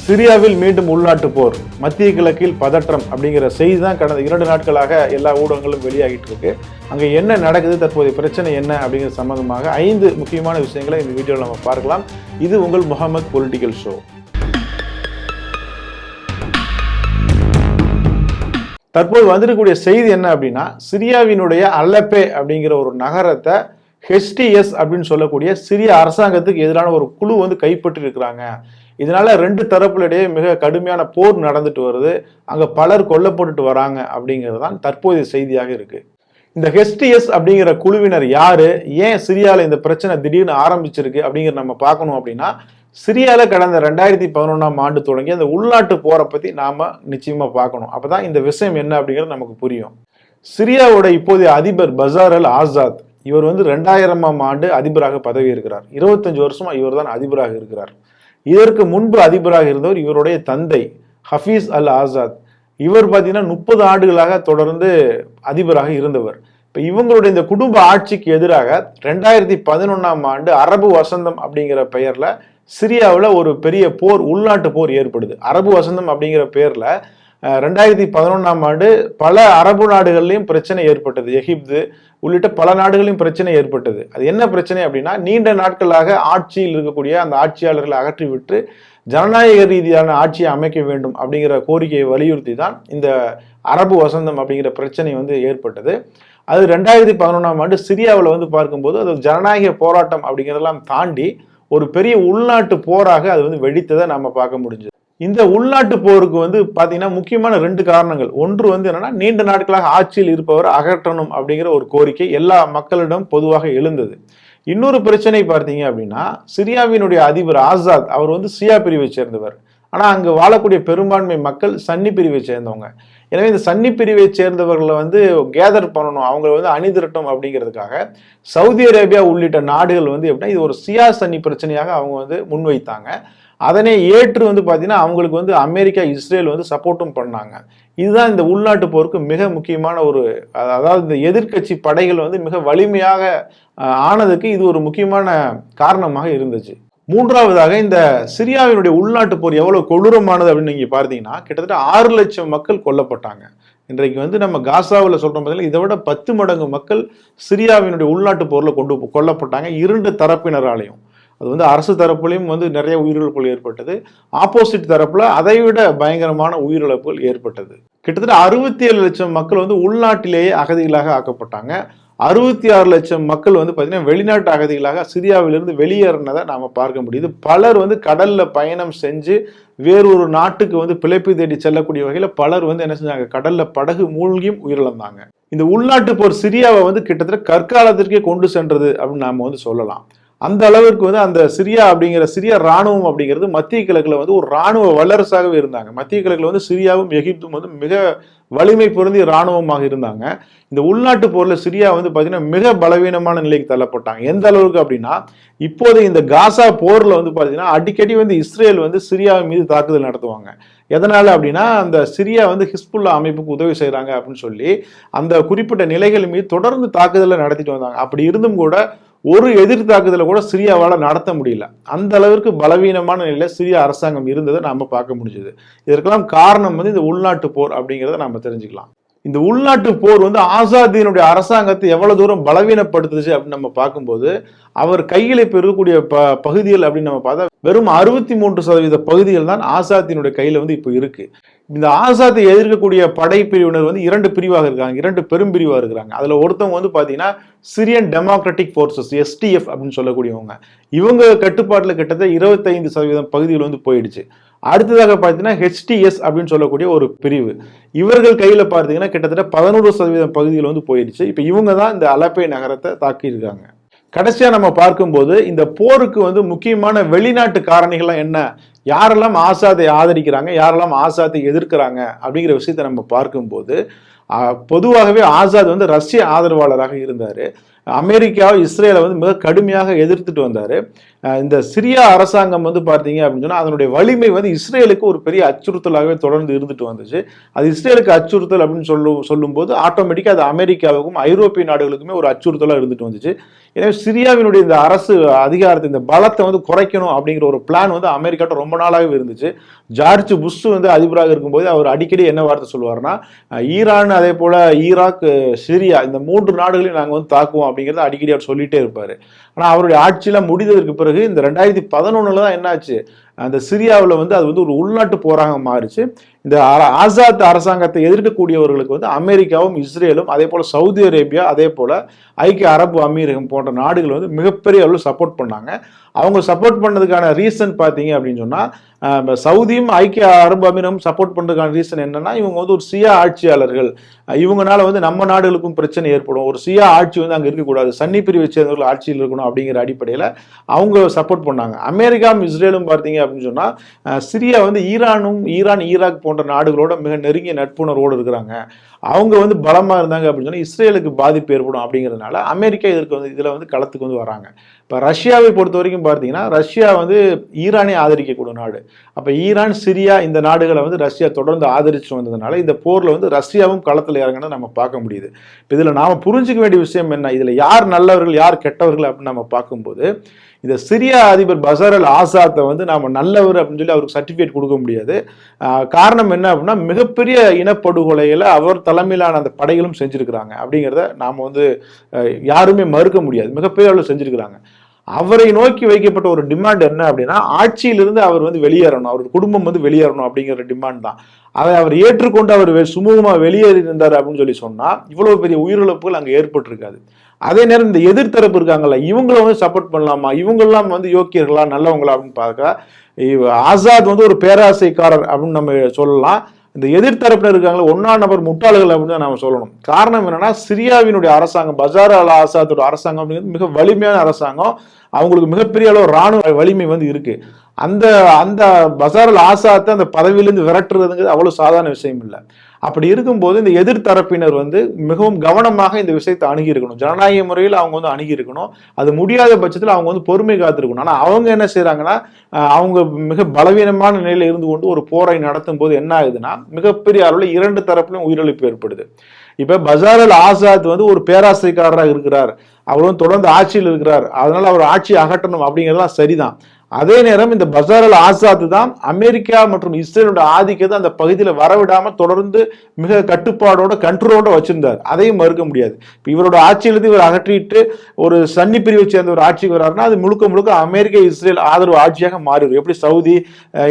சிரியாவில் மீண்டும் உள்நாட்டு போர், மத்திய கிழக்கில் பதற்றம் அப்படிங்கிற செய்தி தான் கடந்த 2 நாட்களாக எல்லா ஊடகங்களும் வெளியாகிட்டு இருக்கு. அங்கே என்ன நடக்குது, தற்போதைய பிரச்சனை என்ன அப்படிங்கிற சம்பந்தமாக 5 முக்கியமான விஷயங்களை இந்த வீடியோவில் நம்ம பார்க்கலாம். இது உங்கள் முகமது பொலிட்டிக்கல் ஷோ. தற்போது வந்திருக்கக்கூடிய செய்தி என்ன அப்படின்னா, சிரியாவினுடைய அல்லப்பே அப்படிங்கிற ஒரு நகரத்தை HTS அப்படின்னு சொல்லக்கூடிய சிரிய அரசாங்கத்துக்கு எதிரான ஒரு குழு கைப்பற்றி இருக்கிறாங்க. இதனால 2 தரப்புகளிடையே மிக கடுமையான போர் நடந்துட்டு வருது, அங்க பலர் கொல்லப்பட்டுட்டு வராங்க அப்படிங்கிறது தான் தற்போதைய செய்தியாக இருக்கு. இந்த HTS அப்படிங்கிற குழுவினர் யாரு, ஏன் சிரியால இந்த பிரச்சனை திடீர்னு ஆரம்பிச்சிருக்கு அப்படிங்கிற நம்ம பார்க்கணும். அப்படின்னா சிரியால கடந்த 2011ஆம் ஆண்டு தொடங்கி அந்த உள்நாட்டு போரை பத்தி நாம நிச்சயமா பார்க்கணும். அப்பதான் இந்த விஷயம் என்ன அப்படிங்கிறது நமக்கு புரியும். சிரியாவோட இப்போதைய அதிபர் பஷார் அல் ஆசாத், இவர் 2000ஆம் ஆண்டு அதிபராக பதவி இருக்கிறார். 25 வருஷமா இவர் தான் அதிபராக இருக்கிறார். இதற்கு முன்பு அதிபராக இருந்தவர் இவருடைய தந்தை ஹஃபீஸ் அல் ஆசாத். இவர் பார்த்தீங்கன்னா 30 ஆண்டுகளாக தொடர்ந்து அதிபராக இருந்தவர். இப்போ இவங்களுடைய இந்த குடும்ப ஆட்சிக்கு எதிராக 2011ஆம் ஆண்டு அரபு வசந்தம் அப்படிங்கிற பெயர்ல சிரியாவில் ஒரு பெரிய போர், உள்நாட்டு போர் ஏற்படுது. அரபு வசந்தம் அப்படிங்கிற பெயர்ல 2011ஆம் ஆண்டு பல அரபு நாடுகள்லையும் பிரச்சனை ஏற்பட்டது. எகிப்து உள்ளிட்ட பல நாடுகளையும் பிரச்சனை ஏற்பட்டது. அது என்ன பிரச்சனை அப்படின்னா, நீண்ட நாட்களாக ஆட்சியில் இருக்கக்கூடிய அந்த ஆட்சியாளர்களை அகற்றிவிட்டு ஜனநாயக ரீதியான ஆட்சியை அமைக்க வேண்டும் அப்படிங்கிற கோரிக்கையை வலியுறுத்தி தான் இந்த அரபு வசந்தம் அப்படிங்கிற பிரச்சனை ஏற்பட்டது. அது 2011ஆம் ஆண்டு சிரியாவில் பார்க்கும்போது அது ஜனநாயக போராட்டம் அப்படிங்கிறதெல்லாம் தாண்டி ஒரு பெரிய உள்நாட்டு போராக அது வெடித்ததை நம்ம பார்க்க முடிஞ்சது. இந்த உள்நாட்டு போருக்கு பாத்தீங்கன்னா முக்கியமான 2 காரணங்கள். ஒன்று என்னன்னா, நீண்ட நாட்களாக ஆட்சியில் இருப்பவர் அகற்றணும் அப்படிங்கிற ஒரு கோரிக்கை எல்லா மக்களிடம் பொதுவாக எழுந்தது. இன்னொரு பிரச்சனை பார்த்தீங்க அப்படின்னா, சிரியாவினுடைய அதிபர் ஆசாத் அவர் சியா பிரிவை சேர்ந்தவர். ஆனா அங்கு வாழக்கூடிய பெரும்பான்மை மக்கள் சன்னி பிரிவை சேர்ந்தவங்க. எனவே இந்த சன்னி பிரிவை சேர்ந்தவர்களை கேதர் பண்ணணும், அவங்களை அணிதிரட்டும் அப்படிங்கிறதுக்காக சவுதி அரேபியா உள்ளிட்ட நாடுகள் எப்படின்னா இது ஒரு சியா சன்னி பிரச்சனையாக அவங்க முன்வைத்தாங்க. அதனை ஏற்று பார்த்தீங்கன்னா அவங்களுக்கு அமெரிக்கா, இஸ்ரேல் சப்போர்ட்டும் பண்ணாங்க. இதுதான் இந்த உள்நாட்டு போருக்கு மிக முக்கியமான ஒரு, அதாவது இந்த எதிர்கட்சி படைகள் மிக வலிமையாக ஆனதுக்கு இது ஒரு முக்கியமான காரணமாக இருந்துச்சு. மூன்றாவதாக, இந்த சிரியாவினுடைய உள்நாட்டு போர் எவ்வளவு கொடூரமானது அப்படின்னு நீங்க பார்த்தீங்கன்னா, கிட்டத்தட்ட 6 லட்சம் மக்கள் கொல்லப்பட்டாங்க. இன்றைக்கு நம்ம காசாவில் சொல்றோம் பார்த்தீங்கன்னா, இதை விட 10 மடங்கு மக்கள் சிரியாவினுடைய உள்நாட்டு போர்ல கொல்லப்பட்டாங்க. 2 தரப்பினராலையும். அது அரசு தரப்புலையும் நிறைய உயிரிழப்புகள் ஏற்பட்டது. ஆப்போசிட் தரப்புல அதை விட பயங்கரமான உயிரிழப்புகள் ஏற்பட்டது. கிட்டத்தட்ட 67 லட்சம் மக்கள் உள்நாட்டிலேயே அகதிகளாக ஆக்கப்பட்டாங்க. 66 லட்சம் மக்கள் பார்த்தீங்கன்னா வெளிநாட்டு அகதிகளாக சிரியாவிலிருந்து வெளியேறினதை நாம பார்க்க முடியுது. பலர் கடல்ல பயணம் செஞ்சு வேறொரு நாட்டுக்கு பிழைப்பு தேடி செல்லக்கூடிய வகையில பலர் என்ன செஞ்சாங்க, கடல்ல படகு மூழ்கியும் உயிரிழந்தாங்க. இந்த உள்நாட்டு போர் சிரியாவை கிட்டத்தட்ட கற்காலத்திற்கே கொண்டு சென்றது அப்படின்னு நாம சொல்லலாம். அந்த அளவிற்கு அந்த சிரியா அப்படிங்கிற சிரிய ராணுவம் அப்படிங்கிறது மத்திய கிழக்குல ஒரு ராணுவ வல்லரசாகவே இருந்தாங்க. மத்திய கிழக்குல சிரியாவும் எகிப்தும் மிக வலிமை பொருந்திய ராணுவமாக இருந்தாங்க. இந்த உள்நாட்டு போர்ல சிரியா பாத்தீங்கன்னா மிக பலவீனமான நிலைக்கு தள்ளப்பட்டாங்க. எந்த அளவுக்கு அப்படின்னா, இப்போது இந்த காசா போர்ல பாத்தீங்கன்னா அடிக்கடி இஸ்ரேல் சிரியாவின் மீது தாக்குதல் நடத்துவாங்க. எதனால அப்படின்னா, அந்த சிரியா ஹிஸ்புல்லா அமைப்புக்கு உதவி செய்யறாங்க அப்படின்னு சொல்லி அந்த குறிப்பிட்ட நிலைகள் மீது தொடர்ந்து தாக்குதலை நடத்திட்டு வந்தாங்க. அப்படி இருந்தும் கூட ஒரு எதிர் தாக்குதலை கூட சிரியாவால் நடத்த முடியல. அந்த அளவிற்கு பலவீனமான நிலையில சிரியா அரசாங்கம் இருந்ததை நாம பார்க்க முடிஞ்சது. இதற்கெல்லாம் காரணம் இந்த உள்நாட்டு போர் அப்படிங்கிறத நாம தெரிஞ்சுக்கலாம். இந்த உள்நாட்டு போர் ஆசாதியினுடைய அரசாங்கத்தை எவ்வளவு தூரம் பலவீனப்படுத்துச்சு அப்படின்னு நம்ம பார்க்கும்போது, அவர் கையில் இப்ப இருக்கக்கூடிய பகுதிகள் அப்படின்னு நம்ம பார்த்தா வெறும் 63% பகுதிகள் தான் ஆசாத்தினுடைய கையில இப்ப இருக்கு. இந்த ஆசாத்தை எதிர்க்கக்கூடிய படை பிரிவினர் 2 பிரிவாக இருக்காங்க, 2 பெரும் பிரிவாக இருக்கிறாங்க. அதுல ஒருத்தவங்க பாத்தீங்கன்னா சிரியன் டெமோக்ராட்டிக் போர்சஸ், STF அப்படின்னு சொல்லக்கூடியவங்க. இவங்க கட்டுப்பாட்டுல கிட்டத்தட்ட 25% பகுதிகள் போயிடுச்சு. அடுத்ததாக பார்த்தீங்கன்னா HTS அப்படின்னு சொல்லக்கூடிய ஒரு பிரிவு, இவர்கள் கையில பார்த்தீங்கன்னா கிட்டத்தட்ட 11% பகுதிகள் போயிடுச்சு. இப்ப இவங்க தான் இந்த அலப்பே நகரத்தை தாக்கி இருக்காங்க. கடைசியா நம்ம பார்க்கும்போது இந்த போருக்கு முக்கியமான வெளிநாட்டு காரணிகள்லாம் என்ன, யாரெல்லாம் ஆசாத்தை ஆதரிக்கிறாங்க, யாரெல்லாம் ஆசாத்தை எதிர்க்கிறாங்க அப்படிங்கிற விஷயத்தை நம்ம பார்க்கும்போது, பொதுவாகவே ஆசாத் ரஷ்ய ஆதரவாளராக இருந்தாரு. அமெரிக்கா இஸ்ரேலை வந்து மிக கடுமையாக எதிர்த்துட்டு வந்தாரு. இந்த சிரியா அரசாங்கம் வந்து பார்த்தீங்க அப்படின்னு சொன்னா அதனுடைய வலிமை வந்து இஸ்ரேலுக்கு ஒரு பெரிய அச்சுறுத்தலாகவே தொடர்ந்து இருந்துட்டு வந்துச்சு. அது இஸ்ரேலுக்கு அச்சுறுத்தல் அப்படின்னு சொல்லும்போது ஆட்டோமேட்டிக்காக அது அமெரிக்காவுக்கும் ஐரோப்பிய நாடுகளுக்குமே ஒரு அச்சுறுத்தலாக இருந்துட்டு வந்துச்சு. எனவே சிரியாவினுடைய இந்த அரசு அதிகாரத்தை, இந்த பலத்தை வந்து குறைக்கணும் அப்படிங்கிற ஒரு பிளான் வந்து அமெரிக்காட்ட ரொம்ப நாளாகவே இருந்துச்சு. ஜார்ஜ் புஷ் வந்து அதிபராக இருக்கும்போது அவர் அடிக்கடி என்ன வார்த்தை சொல்லுவார்னா, ஈரான், அதே போல ஈராக், சிரியா இந்த 3 நாடுகளையும் நாங்கள் வந்து தாக்குவோம் அப்படிங்கிறத அடிக்கடி அவர் சொல்லிட்டே இருப்பார். ஆனால் அவருடைய ஆட்சியெல்லாம் முடிந்ததற்கு பிறகு இந்த 2011 தான் என்னாச்சு, அந்த சிரியாவில் வந்து அது வந்து ஒரு உள்நாட்டு போராக மாறிச்சு. இந்த ஆசாத் அரசாங்கத்தை எதிர்க்கக்கூடியவர்களுக்கு வந்து அமெரிக்காவும் இஸ்ரேலும் அதே போல சவுதி அரேபியா, அதே போல ஐக்கிய அரபு அமீரகம் போன்ற நாடுகள் வந்து மிகப்பெரிய அளவில் சப்போர்ட் பண்ணாங்க. அவங்க சப்போர்ட் பண்ணதுக்கான ரீசன் பார்த்தீங்க அப்படின்னு சொன்னால், சவுதியும் ஐக்கிய அரபு அமீரகம் சப்போர்ட் பண்ணுறதுக்கான ரீசன் என்னன்னா, இவங்க வந்து ஒரு சியா ஆட்சியாளர்கள், இவங்கனால வந்து நம்ம நாடுகளுக்கும் பிரச்சனை ஏற்படும், ஒரு சியா ஆட்சி வந்து அங்கே இருக்கக்கூடாது, சன்னி பிரிவை சேர்ந்தவர்கள் ஆட்சியில் இருக்கணும் அப்படிங்கிற அடிப்படையில் அவங்க சப்போர்ட் பண்ணாங்க. அமெரிக்காவும் இஸ்ரேலும் பார்த்தீங்க அப்படின்னு சொன்னால், சிரியா வந்து ஈரான் ஈராக் போன்ற நாடுகளோட மிக நெருங்கிய நட்புணர்வோடு இருக்கிறாங்க. அவங்க வந்து பலமாக இருந்தாங்க அப்படின்னு சொன்னால் இஸ்ரேலுக்கு பாதிப்பு ஏற்படும் அப்படிங்கிறதுனால அமெரிக்கா இதில் வந்து களத்துக்கு வந்து வராங்க. இப்போ ரஷ்யாவை பொறுத்த வரைக்கும் பார்த்தீங்கன்னா, ரஷ்யா வந்து ஈரானை ஆதரிக்கக்கூடிய நாடு. அப்போ ஈரான், சிரியா இந்த நாடுகளை வந்து ரஷ்யா தொடர்ந்து ஆதரிச்சு வந்ததுனால இந்த போரில் வந்து ரஷ்யாவும் களத்தில் இறங்கினதை நம்ம பார்க்க முடியுது. இப்போ இதில் நாம் புரிஞ்சிக்க வேண்டிய விஷயம் என்ன, இதில் யார் நல்லவர்கள் யார் கெட்டவர்கள் அப்படின்னு நம்ம பார்க்கும்போது, இந்த சிரியா அதிபர் பஷார் அல் ஆசாத்தை வந்து நாம நல்லவர் அப்படின்னு சொல்லி அவருக்கு சர்டிஃபிகேட் கொடுக்க முடியாது. காரணம் என்ன அப்படின்னா, மிகப்பெரிய இனப்படுகொலைகளை அவர் தலைமையிலான அந்த படைகளும் செஞ்சிருக்கிறாங்க அப்படிங்கிறத நாம வந்து யாருமே மறுக்க முடியாது. மிகப்பெரிய அளவில் செஞ்சிருக்கிறாங்க. அவரை நோக்கி வைக்கப்பட்ட ஒரு டிமாண்ட் என்ன அப்படின்னா, ஆட்சியிலிருந்து அவர் வந்து வெளியேறணும், அவர் குடும்பம் வந்து வெளியேறணும் அப்படிங்கிற டிமாண்ட் தான். அதை அவர் ஏற்றுக்கொண்டு அவர் சுமூகமாக வெளியேறி இருந்தார் அப்படின்னு சொல்லி சொன்னா இவ்வளவு பெரிய உயிரிழப்புகள் அங்கே ஏற்பட்டிருக்காது. அதே நேரம் இந்த எதிர்த்தரப்பு இருக்காங்கல்ல, இவங்கள வந்து சப்போர்ட் பண்ணலாமா, இவங்கெல்லாம் வந்து யோக்கியர்களா நல்லவங்களா அப்படின்னு பார்க்க, ஆசாத் வந்து ஒரு பேராசைக்காரர் அப்படின்னு நம்ம சொல்லலாம். இந்த எதிர்த்தரப்பினர் இருக்காங்களா, ஒன்னாம் நபர் முட்டாள்கள் அப்படின்னு தான் நம்ம சொல்லணும். காரணம் என்னன்னா, சிரியாவினுடைய அரசாங்கம், பஷார் அல் ஆசாத்தோட அரசாங்கம் அப்படிங்கிறது மிக வலிமையான அரசாங்கம். அவங்களுக்கு மிகப்பெரிய அளவு ராணுவ வலிமை வந்து இருக்கு. அந்த அந்த பஷார் அல் ஆசாத்தை அந்த பதவியிலிருந்து விரட்டுறதுங்கிறது அவ்வளவு சாதாரண விஷயம் இல்லை. அப்படி இருக்கும்போது இந்த எதிர்த்தரப்பினர் வந்து மிகவும் கவனமாக இந்த விஷயத்தை அணுகி இருக்கணும். ஜனநாயக முறையில் அவங்க வந்து அணுகி இருக்கணும். அது முடியாத பட்சத்தில் அவங்க வந்து பொறுமை காத்திருக்கணும். ஆனால் அவங்க என்ன செய்யறாங்கன்னா, அவங்க மிக பலவீனமான நிலையில இருந்து கொண்டு ஒரு போரை நடத்தும் போது என்ன ஆகுதுன்னா, மிகப்பெரிய அளவில் 2 தரப்பிலும் உயிரிழப்பு ஏற்படுது. இப்ப பஷார் அல் ஆசாத் வந்து ஒரு பேராசைக்காரராக இருக்கிறார், அவரும் தொடர்ந்து ஆட்சியில் இருக்கிறார், அதனால அவர் ஆட்சியை அகற்றணும் அப்படிங்கிறதுலாம் சரிதான். அதே நேரம் இந்த பஷார் அல் ஆசாத் தான் அமெரிக்கா மற்றும் இஸ்ரேலோட ஆதிக்கத்தை அந்த பகுதியில் வரவிடாம தொடர்ந்து மிக கட்டுப்பாடோட கண்ட்ரோலோட வச்சிருந்தார். அதையும் மறுக்க முடியாது. இப்போ இவரோட ஆட்சியிலிருந்து இவர் அகற்றிட்டு ஒரு சன்னி பிரிவை சேர்ந்த ஒரு ஆட்சிக்கு வர்றாருன்னா அது முழுக்க முழுக்க அமெரிக்க இஸ்ரேல் ஆதரவு ஆட்சியாக மாறிடும். எப்படி சவுதி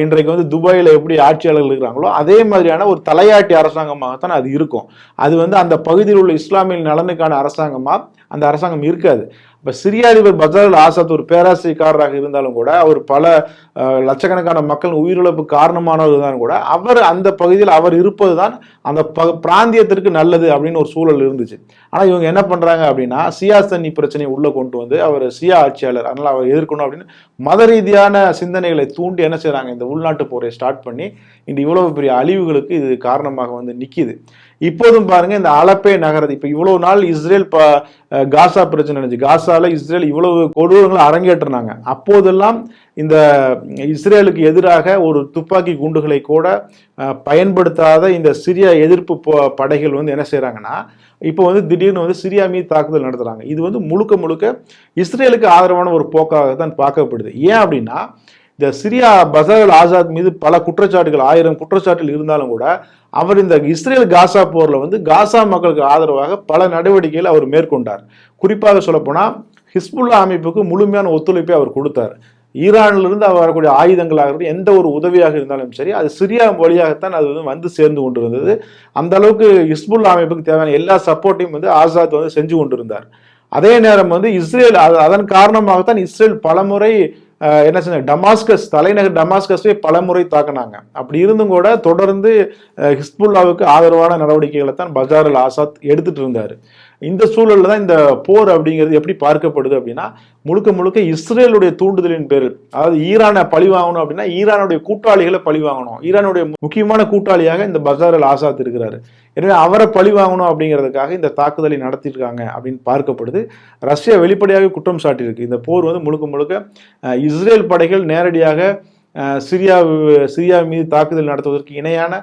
இன்றைக்கு வந்து துபாயில் எப்படி ஆட்சியாளர்கள் இருக்கிறாங்களோ அதே மாதிரியான ஒரு தலையாட்டி அரசாங்கமாகத்தான் அது இருக்கும். அது வந்து அந்த பகுதியில் உள்ள இஸ்லாமிய நலனுக்கான அரசாங்கமா அந்த அரசாங்கம் இருக்காது. இப்போ சிரியா அதிபர் பஷார் அல் ஆசாத் ஒரு பேராசைக்காரராக இருந்தாலும் கூட, அவர் பல லட்சக்கணக்கான மக்கள் உயிரிழப்பு காரணமானவர் தான் கூட, அவர் அந்த பகுதியில் அவர் இருப்பது தான் அந்த பிராந்தியத்திற்கு நல்லது அப்படின்னு ஒரு சூழல் இருந்துச்சு. ஆனால் இவங்க என்ன பண்றாங்க அப்படின்னா, சியா சன்னி பிரச்சனையை உள்ள கொண்டு வந்து அவர் சியா ஆட்சியாளர், அதனால அவர் எதிர்க்கணும் அப்படின்னு மத ரீதியான சிந்தனைகளை தூண்டி என்ன செய்யறாங்க, இந்த உள்நாட்டு போரை ஸ்டார்ட் பண்ணி இந்த இவ்வளவு பெரிய அழிவுகளுக்கு இது காரணமாக வந்து நிக்குது. இப்போதும் பாருங்க, இந்த அலப்பே நகரத்தை இப்ப இவ்வளவு நாள் இஸ்ரேல் காசா பிரச்சனை இருந்துச்சு, காசால இஸ்ரேல் இவ்வளவு கொடூரங்களை அரங்கேற்றினாங்க. அப்போதெல்லாம் இந்த இஸ்ரேலுக்கு எதிராக ஒரு துப்பாக்கி குண்டுகளை கூட பயன்படுத்தாத இந்த சிரியா எதிர்ப்பு படைகள் வந்து என்ன செய்யறாங்கன்னா, இப்போ வந்து திடீர்னு வந்து சிரியா மீது தாக்குதல் நடத்துறாங்க. இது வந்து முழுக்க முழுக்க இஸ்ரேலுக்கு ஆதரவான ஒரு போக்காகத்தான் பார்க்கப்படுது. ஏன் அப்படின்னா, இந்த சிரியா பஷார் அல் ஆசாத் மீது பல குற்றச்சாட்டுகள், 1000 குற்றச்சாட்டுகள் இருந்தாலும் கூட அவர் இந்த இஸ்ரேல் காசா போர்ல வந்து காசா மக்களுக்கு ஆதரவாக பல நடவடிக்கைகளை அவர் மேற்கொண்டார். குறிப்பாக சொல்லப்போனா ஹிஸ்புல்லா அமைப்புக்கு முழுமையான ஒத்துழைப்பை அவர் கொடுத்தார். ஈரான்ல இருந்து அவர் வரக்கூடிய ஆயுதங்களாக எந்த ஒரு உதவியாக இருந்தாலும் சரி, அது சிரியா வழியாகத்தான் அது வந்து சேர்ந்து கொண்டு இருந்தது. அந்த அளவுக்கு ஹிஸ்புல்லா அமைப்புக்கு தேவையான எல்லா சப்போர்ட்டையும் வந்து ஆசாத் வந்து செஞ்சு கொண்டிருந்தார். அதே நேரம் வந்து இஸ்ரேல் அதன் காரணமாகத்தான் இஸ்ரேல் பலமுறை என்ன செஞ்ச டமாஸ்கஸ், தலைநகர் டமாஸ்கஸை பலமுறை தாக்கினாங்க. அப்படி இருந்தும் கூட தொடர்ந்து ஹிஸ்புல்லாவுக்கு ஆதரவான நடவடிக்கைகளை தான் பஷார் அல் ஆசாத் எடுத்துட்டு இருந்தாரு. இந்த சூழல்ல தான் இந்த போர் அப்படிங்கிறது எப்படி பார்க்கப்படுது அப்படின்னா முழுக்க முழுக்க இஸ்ரேலுடைய தூண்டுதலின் பேரில், அதாவது ஈரானை பழி வாங்கணும் அப்படின்னா ஈரானுடைய கூட்டாளிகளை பழி வாங்கணும். ஈரானுடைய முக்கியமான கூட்டாளியாக இந்த பஷார் அல் ஆசாத் இருக்கிறாரு. எனவே அவரை பழி வாங்கணும் அப்படிங்கிறதுக்காக இந்த தாக்குதலை நடத்தியிருக்காங்க அப்படின்னு பார்க்கப்படுது. ரஷ்யா வெளிப்படையாக குற்றம் சாட்டியிருக்கு. இந்த போர் வந்து முழுக்க முழுக்க இஸ்ரேல் படைகள் நேரடியாக சிரியா மீது தாக்குதல் நடத்துவதற்கு இணையான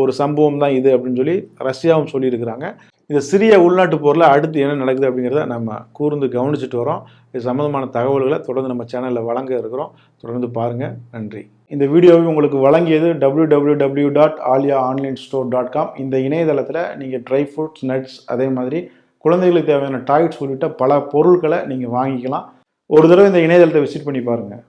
ஒரு சம்பவம் தான் இது அப்படின்னு சொல்லி ரஷ்யாவும் சொல்லியிருக்கிறாங்க. இந்த சிறிய உள்நாட்டு போரில் அடுத்து என்ன நடக்குது அப்படிங்கிறத நம்ம கூர்ந்து கவனிச்சுட்டு வரோம். இது சம்மந்தமான தகவல்களை தொடர்ந்து நம்ம சேனலில் வழங்க இருக்கிறோம். தொடர்ந்து பாருங்கள். நன்றி. இந்த வீடியோவை உங்களுக்கு வழங்கியது www.aliaonlinestore.com. இந்த இணையதளத்தில் நீங்கள் ட்ரை ஃப்ரூட்ஸ், நட்ஸ், அதே மாதிரி குழந்தைகளுக்கு தேவையான டாய்ஸ் உள்ளிட்ட பல பொருட்களை நீங்கள் வாங்கிக்கலாம். ஒரு தடவை இந்த இணையதளத்தை விசிட் பண்ணி பாருங்கள்.